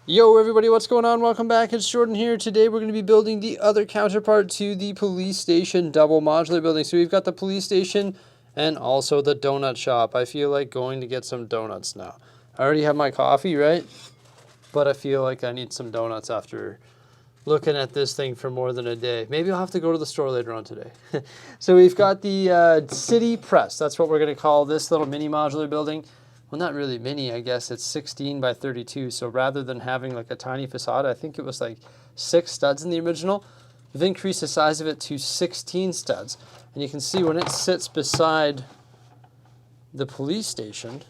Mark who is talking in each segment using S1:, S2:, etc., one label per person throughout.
S1: Yo everybody, what's going on? Welcome back, it's Jordan here. Today we're going to be building the other counterpart to the police station double modular building. So we've got the police station and also the donut shop. I feel like going to get some donuts now. I already have my coffee, right? But I feel like I need some donuts after looking at this thing for more than a day. Maybe I'll have to go to the store later on today. So we've got the city press. That's what we're going to call this little mini modular building. Well, not really mini, I guess. It's 16 by 32. So rather than having like a tiny facade, I think it was like 6 studs in the original. We've increased the size of it to 16 studs. And you can see when it sits beside the police station,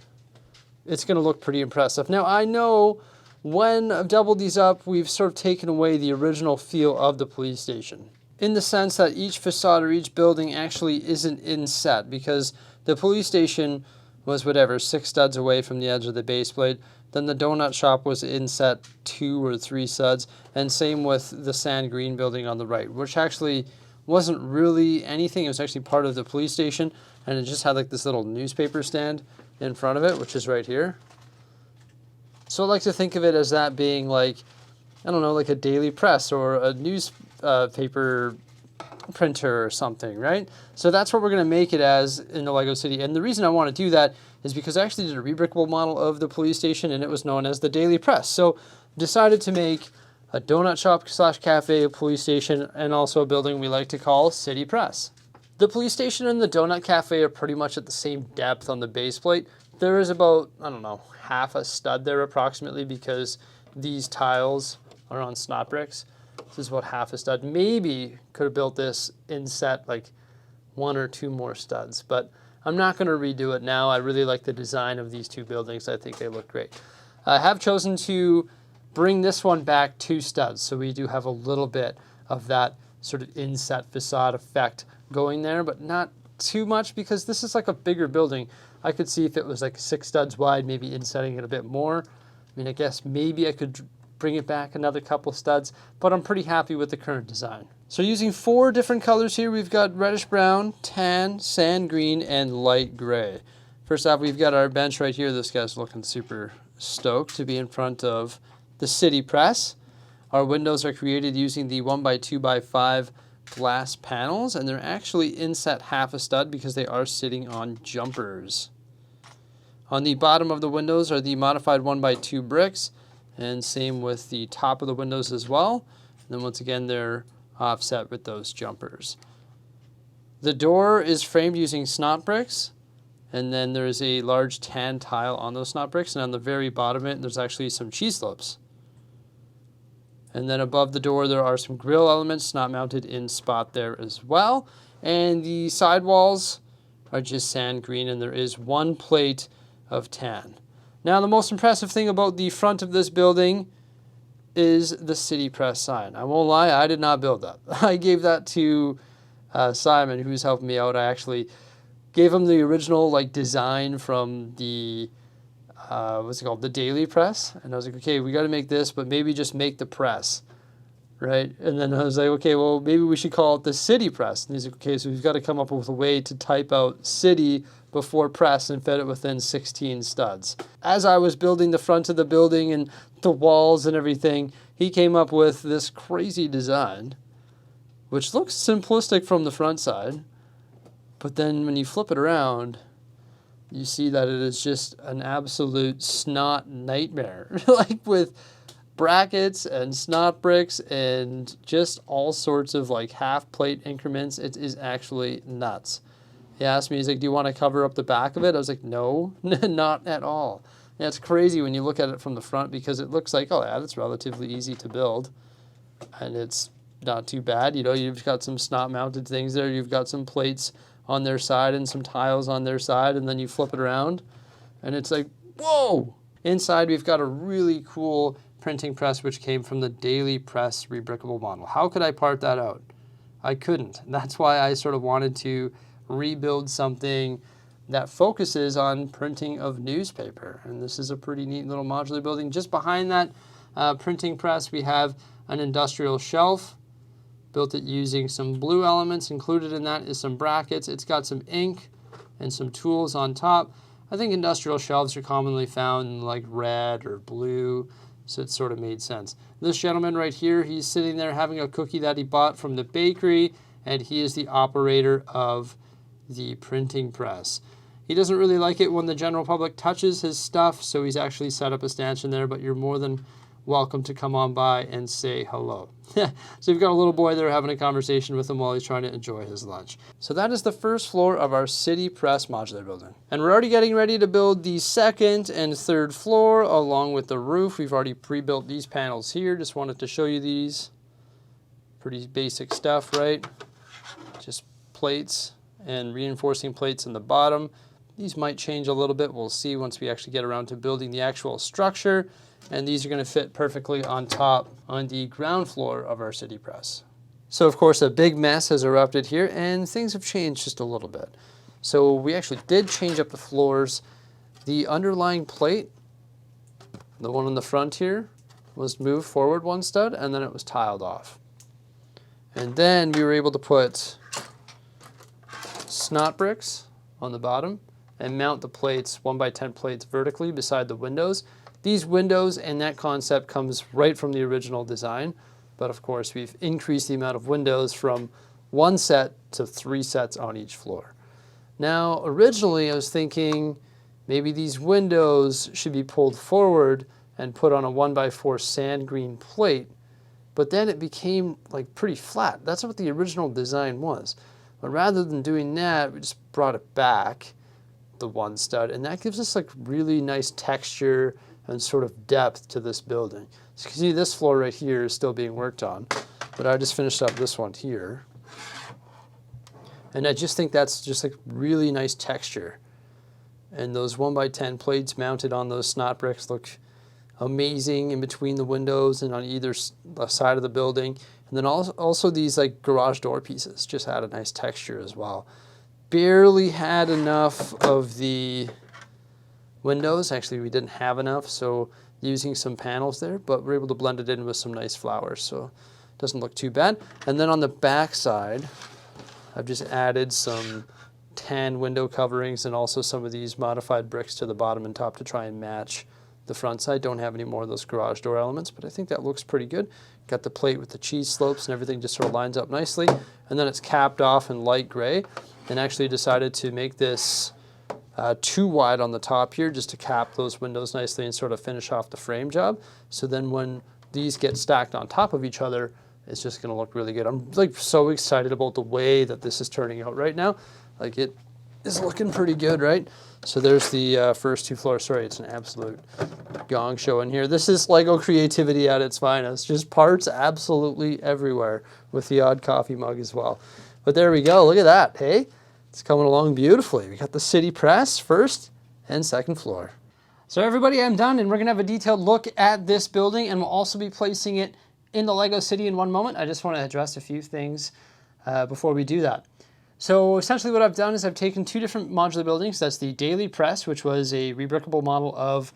S1: it's going to look pretty impressive. Now, I know when I've doubled these up, we've sort of taken away the original feel of the police station, in the sense that each facade or each building actually isn't inset, because the police station was whatever, 6 studs away from the edge of the base plate. Then the donut shop was inset 2 or 3 studs, and same with the sand green building on the right, which actually wasn't really anything. It was actually part of the police station, and it just had like this little newspaper stand in front of it, which is right here. So I like to think of it as that being like, I don't know, like a daily press or a newspaper printer or something, right? So that's what we're going to make it as in the Lego City. And the reason I want to do that is because I actually did a rebrickable model of the police station, and it was known as the Daily Press. So decided to make a donut shop slash cafe, a police station, and also a building we like to call City Press. The police station and the donut cafe are pretty much at the same depth on the base plate. There is about, I don't know, half a stud there approximately, because these tiles are on snot bricks. This is about half a stud. Maybe could have built this inset like 1 or 2 more studs, but I'm not going to redo it now. I really like the design of these 2 buildings. I think they look great. I have chosen to bring this one back 2 studs, so we do have a little bit of that sort of inset facade effect going there, but not too much, because this is like a bigger building. I could see if it was like 6 studs wide, maybe insetting it a bit more. I mean, I guess maybe I could bring it back another couple studs, but I'm pretty happy with the current design. So using 4 different colors here, we've got reddish brown, tan, sand green, and light gray. First off, we've got our bench right here. This guy's looking super stoked to be in front of the City Press. Our windows are created using the 1x2x5 glass panels, and they're actually inset half a stud because they are sitting on jumpers. On the bottom of the windows are the modified 1x2 bricks, and same with the top of the windows as well. And then once again, they're offset with those jumpers. The door is framed using snot bricks, and then there's a large tan tile on those snot bricks, and on the very bottom of it, there's actually some cheese slopes. And then above the door, there are some grill elements not mounted in spot there as well. And the sidewalls are just sand green, and there is 1 plate of tan. Now, the most impressive thing about the front of this building is the City Press sign. I won't lie, I did not build that. I gave that to Simon, who's helping me out. I actually gave him the original like design from the what's it called, the Daily Press, and I was like, okay, we got to make this, but maybe just make the press, right? And then I was like, okay, well, maybe we should call it the City Press. And he's like, okay, so we've got to come up with a way to type out city before press and fit it within 16 studs. As I was building the front of the building and the walls and everything, he came up with this crazy design, which looks simplistic from the front side, but then when you flip it around, you see that it is just an absolute snot nightmare, like with brackets and snot bricks and just all sorts of like half plate increments. It is actually nuts. He asked me, he's like, do you want to cover up the back of it? I was like, no, not at all. Yeah, it's crazy when you look at it from the front, because it looks like, oh yeah, it's relatively easy to build, and it's not too bad. You know, you've got some snot mounted things there. You've got some plates on their side and some tiles on their side, and then you flip it around, and it's like, whoa! Inside, we've got a really cool printing press, which came from the Daily Press rebrickable model. How could I part that out? I couldn't. That's why I sort of wanted to rebuild something that focuses on printing of newspaper. And this is a pretty neat little modular building. Just behind that printing press, we have an industrial shelf. Built it using some blue elements. Included in that is some brackets. It's got some ink and some tools on top. I think industrial shelves are commonly found in like red or blue. So it sort of made sense. This gentleman right here, he's sitting there having a cookie that he bought from the bakery, and he is the operator of the printing press. He doesn't really like it when the general public touches his stuff, so he's actually set up a stanchion there, but you're more than welcome to come on by and say hello. So you've got a little boy there having a conversation with him while he's trying to enjoy his lunch. So that is the first floor of our City Press modular building. And we're already getting ready to build the second and third floor along with the roof. We've already pre-built these panels here. Just wanted to show you these. Pretty basic stuff, right? Just plates and reinforcing plates in the bottom. These might change a little bit. We'll see once we actually get around to building the actual structure. And these are going to fit perfectly on top on the ground floor of our City Press. So of course a big mess has erupted here and things have changed just a little bit. So we actually did change up the floors. The underlying plate, the one on the front here, was moved forward one stud and then it was tiled off. And then we were able to put snot bricks on the bottom and mount the plates, 1x10 plates vertically beside the windows. These windows and that concept comes right from the original design, but of course we've increased the amount of windows from 1 set to 3 sets on each floor. Now originally I was thinking maybe these windows should be pulled forward and put on a 1x4 sand green plate, but then it became like pretty flat. That's what the original design was. But rather than doing that, we just brought it back, the 1 stud, and that gives us like really nice texture and sort of depth to this building. So you can see this floor right here is still being worked on, but I just finished up this one here. And I just think that's just like really nice texture. And those 1x10 plates mounted on those snot bricks look amazing in between the windows and on either side of the building. And then also these like garage door pieces just had a nice texture as well. Barely had enough of the windows. Actually, we didn't have enough, so using some panels there, but we're able to blend it in with some nice flowers, so it doesn't look too bad. And then on the back side, I've just added some tan window coverings and also some of these modified bricks to the bottom and top to try and match the front side. Don't have any more of those garage door elements, but I think that looks pretty good. Got the plate with the cheese slopes and everything just sort of lines up nicely. And then it's capped off in light gray, and actually decided to make this too wide on the top here just to cap those windows nicely and sort of finish off the frame job. So then when these get stacked on top of each other, it's just going to look really good. I'm like so excited about the way that this is turning out right now. Like it is looking pretty good, right? So there's the first 2 floors. Sorry, it's an absolute gong show in here. This is Lego creativity at its finest. Just parts absolutely everywhere with the odd coffee mug as well. But there we go. Look at that, hey? It's coming along beautifully. We got the City Press first and second floor. So everybody, I'm done, and we're gonna have a detailed look at this building, and we'll also be placing it in the Lego City in one moment. I just want to address a few things before we do that. So essentially what I've done is I've taken 2 different modular buildings. That's the Daily Press, which was a rebrickable model of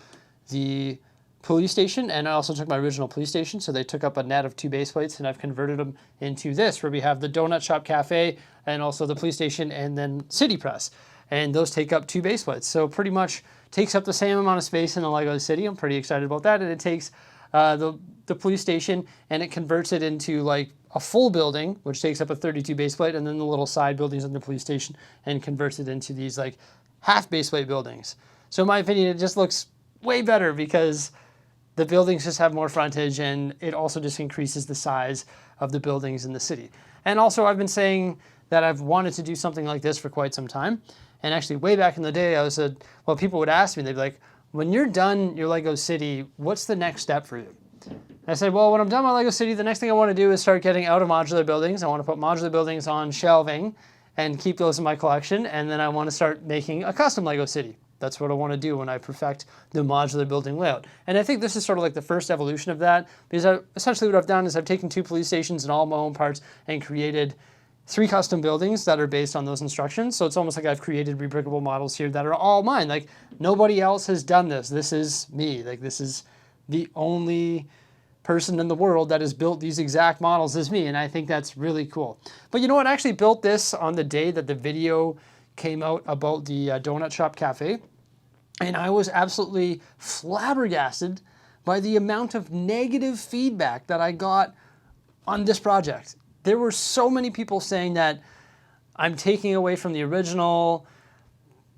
S1: the police station, and I also took my original police station, so they took up a net of 2 base plates, and I've converted them into this, where we have the Donut Shop Cafe, and also the police station, and then City Press. And those take up 2 base plates, so pretty much takes up the same amount of space in the Lego City. I'm pretty excited about that, and it takes the police station, and it converts it into like a full building, which takes up a 32 base plate, and then the little side buildings in the police station, and converts it into these like half base plate buildings. So in my opinion, it just looks way better because the buildings just have more frontage, and it also just increases the size of the buildings in the city. And also I've been saying that I've wanted to do something like this for quite some time. And actually way back in the day, I said, well, people would ask me, they'd be like, when you're done your Lego City, what's the next step for you? And I said, well, when I'm done my Lego City, the next thing I want to do is start getting out of modular buildings. I want to put modular buildings on shelving and keep those in my collection. And then I want to start making a custom Lego City. That's what I want to do when I perfect the modular building layout. And I think this is sort of like the first evolution of that, because essentially what I've done is I've taken 2 police stations and all my own parts and created 3 custom buildings that are based on those instructions. So it's almost like I've created rebrickable models here that are all mine. Like nobody else has done this. This is me. Like this is the only person in the world that has built these exact models is me. And I think that's really cool. But you know what? I actually built this on the day that the video came out about the Donut Shop Cafe. And I was absolutely flabbergasted by the amount of negative feedback that I got on this project. There were so many people saying that I'm taking away from the original.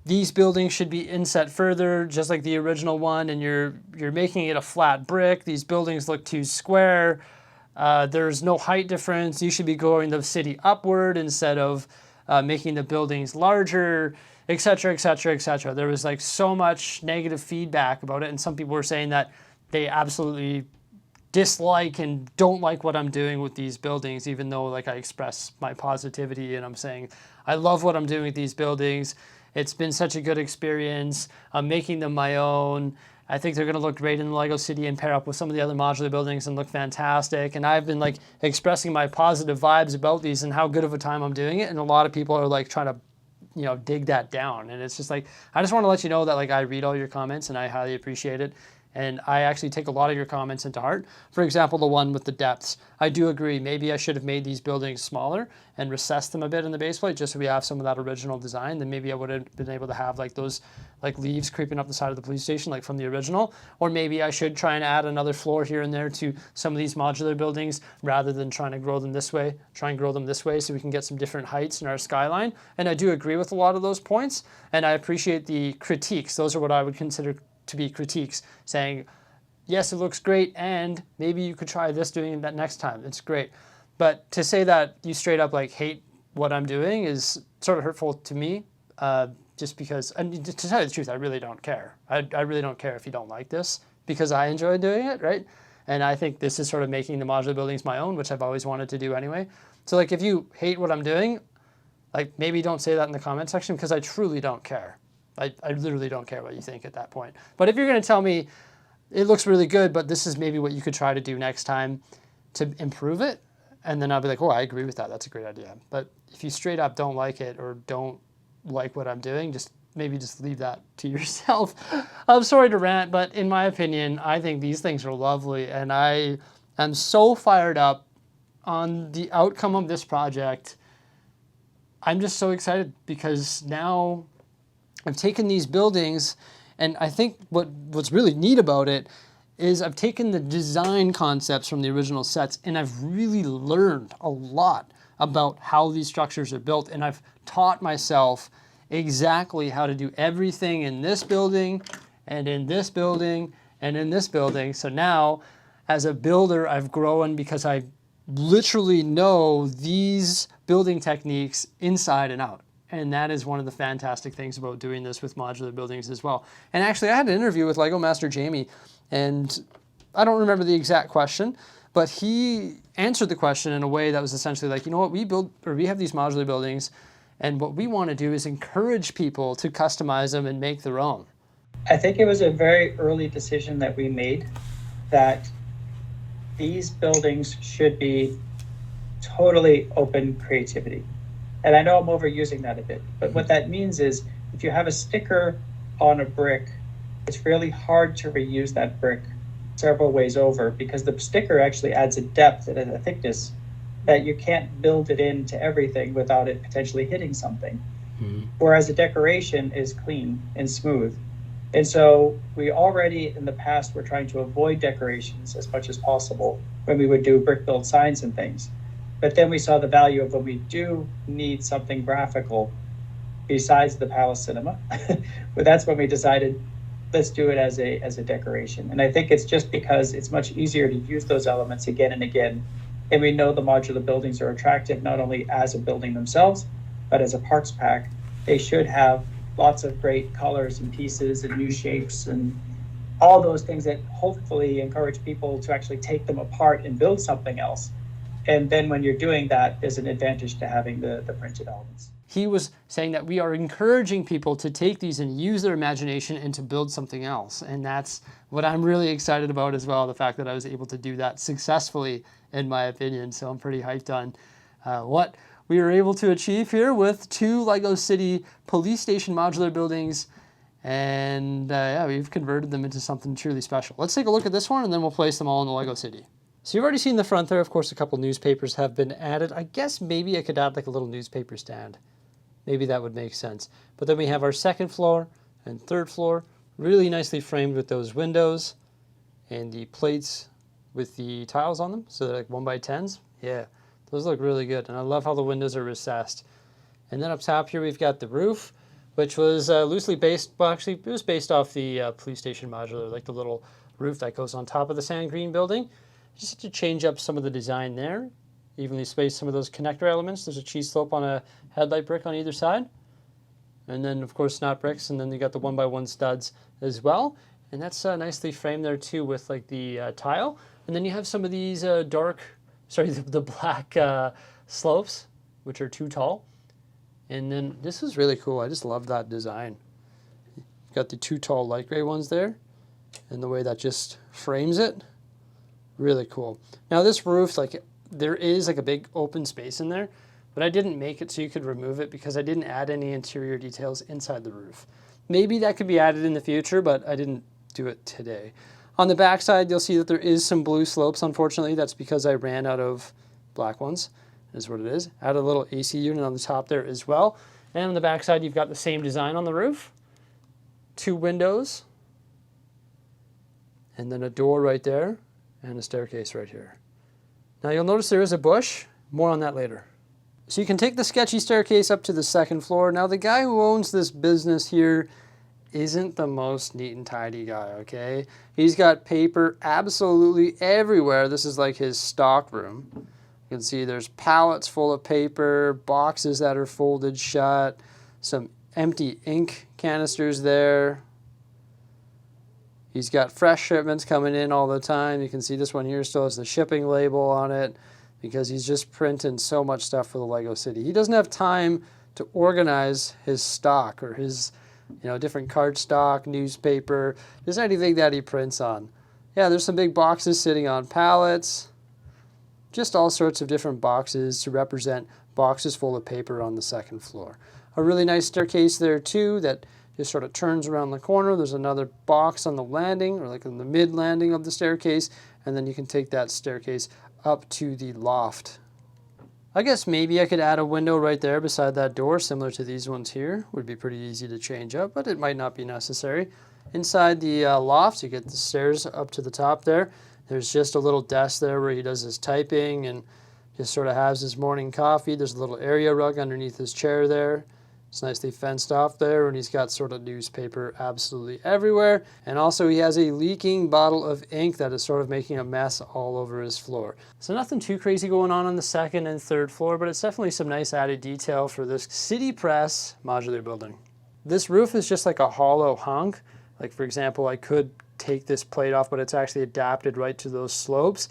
S1: These buildings should be inset further, just like the original one, and you're making it a flat brick. These buildings look too square. There's no height difference. You should be going the city upward instead of making the buildings larger, etc., etc., etc. There was like so much negative feedback about it, and some people were saying that they absolutely dislike and don't like what I'm doing with these buildings, even though like I express my positivity and I'm saying I love what I'm doing with these buildings. It's been such a good experience. I'm making them my own. I think they're going to look great in the Lego City and pair up with some of the other modular buildings and look fantastic. And I've been like expressing my positive vibes about these and how good of a time I'm doing it. And a lot of people are like trying to, you know, dig that down. And it's just like, I just want to let you know that like I read all your comments and I highly appreciate it. And I actually take a lot of your comments into heart. For example, the one with the depths. I do agree, maybe I should have made these buildings smaller and recessed them a bit in the base plate just so we have some of that original design. Then maybe I would have been able to have like those like leaves creeping up the side of the police station like from the original. Or maybe I should try and add another floor here and there to some of these modular buildings rather than trying to grow them this way. Try and grow them this way so we can get some different heights in our skyline. And I do agree with a lot of those points. And I appreciate the critiques. Those are what I would consider to be critiques, saying, yes, it looks great, and maybe you could try this doing that next time. It's great. But to say that you straight up like hate what I'm doing is sort of hurtful to me, just because, and to tell you the truth, I really don't care. I really don't care if you don't like this because I enjoy doing it, right? And I think this is sort of making the modular buildings my own, which I've always wanted to do anyway. So like if you hate what I'm doing, like maybe don't say that in the comment section because I truly don't care. I literally don't care what you think at that point. But if you're going to tell me it looks really good, but this is maybe what you could try to do next time to improve it, and then I'll be like, oh, I agree with that. That's a great idea. But if you straight up don't like it or don't like what I'm doing, maybe just leave that to yourself. I'm sorry to rant, but in my opinion, I think these things are lovely, and I am so fired up on the outcome of this project. I'm just so excited because now I've taken these buildings, and I think what's really neat about it is I've taken the design concepts from the original sets and I've really learned a lot about how these structures are built, and I've taught myself exactly how to do everything in this building and in this building and in this building. So now as a builder, I've grown because I literally know these building techniques inside and out. And that is one of the fantastic things about doing this with modular buildings as well. And actually, I had an interview with Lego Master Jamie, and I don't remember the exact question, but he answered the question in a way that was essentially like, you know what, we have these modular buildings, and what we want to do is encourage people to customize them and make their own.
S2: I think it was a very early decision that we made that these buildings should be totally open creativity. And I know I'm overusing that a bit, but what that means is if you have a sticker on a brick, it's really hard to reuse that brick several ways over because the sticker actually adds a depth and a thickness that you can't build it into everything without it potentially hitting something. Mm-hmm. Whereas a decoration is clean and smooth. And so we already in the past were trying to avoid decorations as much as possible when we would do brick build signs and things. But then we saw the value of when we do need something graphical besides the Palace Cinema. But that's when we decided, let's do it as a decoration. And I think it's just because it's much easier to use those elements again and again. And we know the modular buildings are attractive not only as a building themselves, but as a parks pack. They should have lots of great colors and pieces and new shapes and all those things that hopefully encourage people to actually take them apart and build something else. And then when you're doing that, there's an advantage to having the printed elements.
S1: He was saying that we are encouraging people to take these and use their imagination and to build something else. And that's what I'm really excited about as well, the fact that I was able to do that successfully, in my opinion. So I'm pretty hyped on what we were able to achieve here with 2 Lego City police station modular buildings. And yeah, we've converted them into something truly special. Let's take a look at this one and then we'll place them all in the Lego City. So you've already seen the front there. Of course, a couple newspapers have been added. I guess maybe I could add like a little newspaper stand. Maybe that would make sense. But then we have our second floor and third floor, really nicely framed with those windows. and the plates with the tiles on them. So they're like 1x10s. Yeah, those look really good. And I love how the windows are recessed. And then up top here, we've got the roof, which was loosely based, well, actually, it was based off the police station modular, like the little roof that goes on top of the sand green building. Just had to change up some of the design there, evenly space some of those connector elements. There's a cheese slope on a headlight brick on either side. And then, of course, snot bricks, and then you got the 1x1 studs as well. And that's nicely framed there, too, with like the tile. And then you have some of these the black slopes, which are too tall. And then this is really cool. I just love that design. Got the two tall light gray ones there, and the way that just frames it, really cool. Now this roof, like there is like a big open space in there, but I didn't make it so you could remove it because I didn't add any interior details inside the roof. Maybe that could be added in the future, but I didn't do it today. On the back side, you'll see that there is some blue slopes. Unfortunately, that's because I ran out of black ones. Is what it is. Add a little AC unit on the top there as well. And on the back side, you've got the same design on the roof. 2 windows. And then a door right there. And a staircase right here. Now you'll notice there is a bush. More on that later. So you can take the sketchy staircase up to the 2nd floor. Now the guy who owns this business here isn't the most neat and tidy guy, okay? He's got paper absolutely everywhere. This is like his stock room. You can see there's pallets full of paper, boxes that are folded shut, some empty ink canisters there. He's got fresh shipments coming in all the time. You can see this one here still has the shipping label on it because he's just printing so much stuff for the Lego City. He doesn't have time to organize his stock or his, different card stock, newspaper, just anything that he prints on. Yeah, there's some big boxes sitting on pallets. Just all sorts of different boxes to represent boxes full of paper on the 2nd floor. A really nice staircase there too that just sort of turns around the corner. There's another box on the landing or like in the mid landing of the staircase, and then you can take that staircase up to the loft. I guess maybe I could add a window right there beside that door similar to these ones here. Would be pretty easy to change up, but it might not be necessary. Inside the loft, you get the stairs up to the top there. There's just a little desk there where he does his typing and just sort of has his morning coffee. There's a little area rug underneath his chair there. It's nicely fenced off there, and he's got sort of newspaper absolutely everywhere. And also he has a leaking bottle of ink that is sort of making a mess all over his floor. So nothing too crazy going on the 2nd and 3rd floor, but it's definitely some nice added detail for this City Press modular building. This roof is just like a hollow hunk. Like for example, I could take this plate off, but it's actually adapted right to those slopes.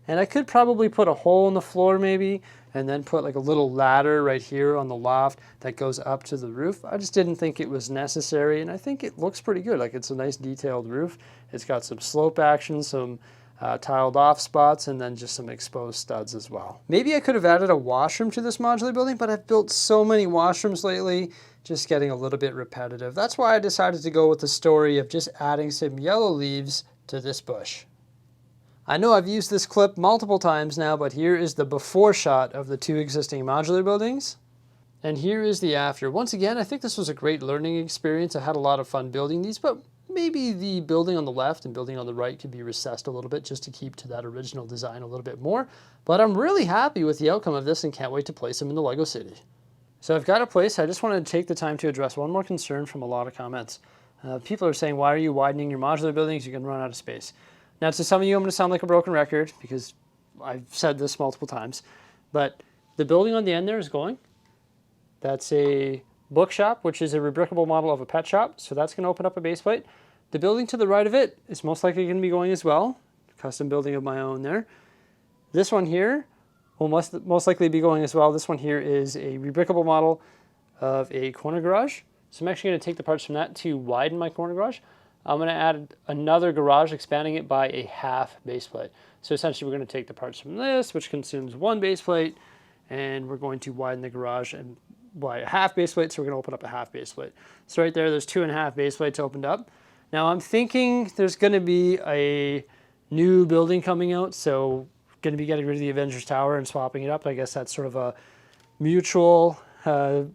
S1: And I could probably put a hole in the floor maybe, and then put like a little ladder right here on the loft that goes up to the roof. I just didn't think it was necessary, and I think it looks pretty good. Like it's a nice detailed roof. It's got some slope action, some tiled off spots, and then just some exposed studs as well. Maybe I could have added a washroom to this modular building, but I've built so many washrooms lately, just getting a little bit repetitive. That's why I decided to go with the story of just adding some yellow leaves to this bush. I know I've used this clip multiple times now, but here is the before shot of the 2 existing modular buildings. And here is the after. Once again, I think this was a great learning experience. I had a lot of fun building these, but maybe the building on the left and building on the right could be recessed a little bit just to keep to that original design a little bit more. But I'm really happy with the outcome of this and can't wait to place them in the Lego City. So I've got a place. I just wanted to take the time to address one more concern from a lot of comments. People are saying, why are you widening your modular buildings? You're going to run out of space. Now, to some of you, I'm going to sound like a broken record because I've said this multiple times, but the building on the end there is going. That's a bookshop, which is a rebrickable model of a pet shop, so that's going to open up a base plate. The building to the right of it is most likely going to be going as well. Custom building of my own there. This one here will most likely be going as well. This one here is a rebrickable model of a corner garage. So I'm actually going to take the parts from that to widen my corner garage. I'm going to add another garage, expanding it by a half base plate. So essentially we're going to take the parts from this, which consumes 1 base plate, and we're going to widen the garage and by a half base plate, so we're going to open up a half base plate. So right there's 2.5 base plates opened up. Now I'm thinking there's going to be a new building coming out, so going to be getting rid of the Avengers Tower and swapping it up. I guess that's sort of a mutual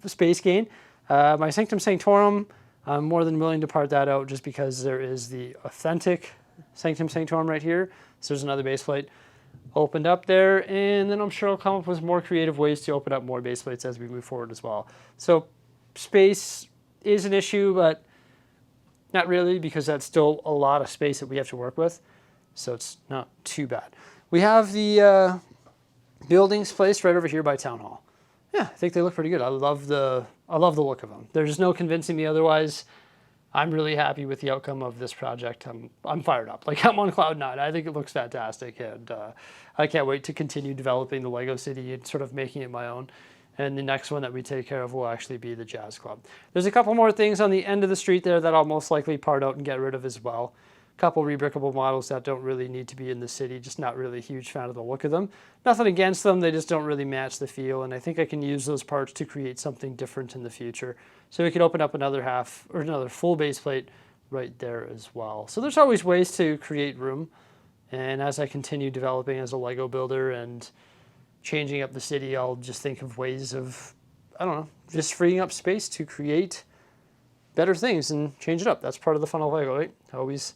S1: space gain. My Sanctum Sanctorum, I'm more than willing to part that out just because there is the authentic Sanctum Sanctorum right here. So there's another base plate opened up there, and then I'm sure I'll come up with more creative ways to open up more base plates as we move forward as well. So space is an issue, but not really, because that's still a lot of space that we have to work with. So it's not too bad. We have the buildings placed right over here by Town Hall. Yeah, I think they look pretty good. I love the look of them. There's no convincing me otherwise. I'm really happy with the outcome of this project. I'm fired up. Like, I'm on cloud nine. I think it looks fantastic, and I can't wait to continue developing the Lego City and sort of making it my own. And the next one that we take care of will actually be the Jazz Club. There's a couple more things on the end of the street there that I'll most likely part out and get rid of as well. A couple rebrickable models that don't really need to be in the city, just not really a huge fan of the look of them. Nothing against them, they just don't really match the feel, and I think I can use those parts to create something different in the future. So we could open up another half, or another full base plate right there as well. So there's always ways to create room, and as I continue developing as a Lego builder and changing up the city, I'll just think of ways of, I don't know, just freeing up space to create better things and change it up. That's part of the fun of Lego, right? Always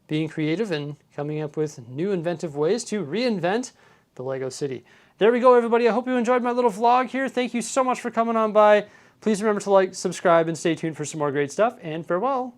S1: being creative and coming up with new inventive ways to reinvent the Lego City. There we go, everybody. I hope you enjoyed my little vlog here. Thank you so much for coming on by. Please remember to like, subscribe, and stay tuned for some more great stuff, and farewell.